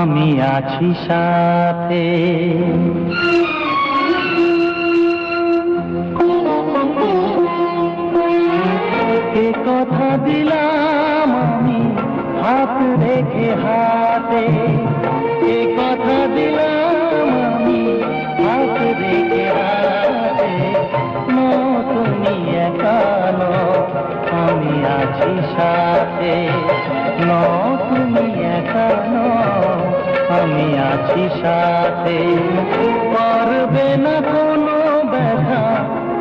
আমি আছি সাথে। এ কথা দিলাম আমি হাত রেখে হাতে, এ কথা দিলাম আমি হাত রেখে হাতে। তুমি একা নও, আমি আছি সাথে। তুমি একা নও, আমি আছি সাথে। পারবে না কোনো ব্যথা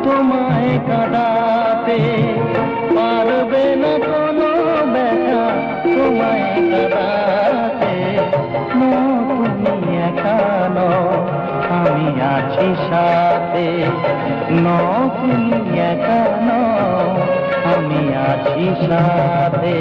তোমায় কাঁদাতে, পারবে না কোনো ব্যথা তোমায় কাঁদাতে। তুমি একা নও, আমি আছি সাথে। তুমি একা নও, আমি আছি সাথে।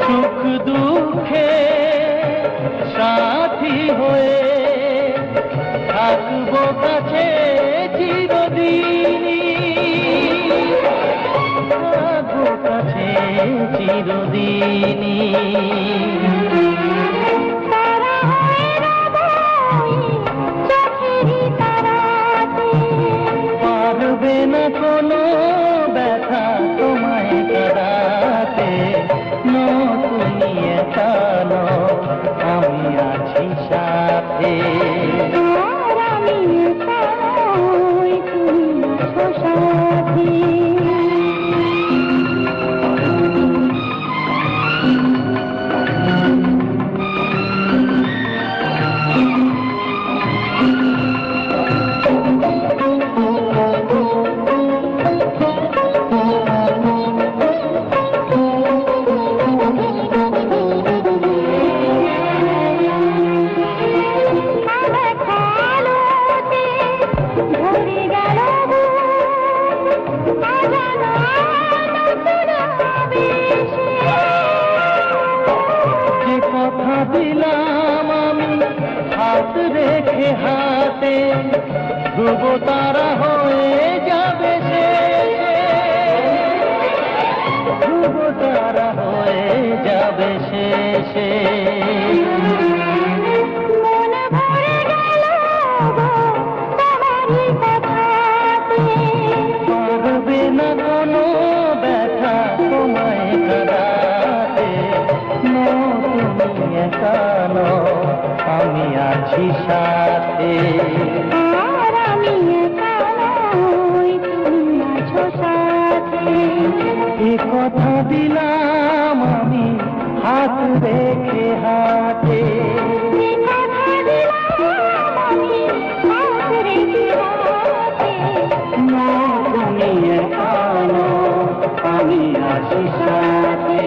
সুখ দুঃখে সাথী হয়ে থাকবো কাছে চিরদিনই, থাকবো কাছে চিরদিনই। পারবে না কোনো ব্যথা তোমায় কাঁদাতে। তুমি একা নও, আমি আছি সাথে। আমি একা নই, তুমি আছো সাথে। যে কথা দিলাম আমি হাত রেখে হাতে, ধ্রুব তারা হয়ে যাবে শেষে, ধ্রুব তারা হয়ে যাবে শেষে। পারবে না কোনো ব্যথা তোমায় কাঁদাতে। তুমি একা নও, আমি আছি সাথে। আমি একা নই, তুমি আছো সাথে। এ কথা দিলাম আমি হাত রেখে হাতে। তুমি একা নও, আমি আছি সাথে।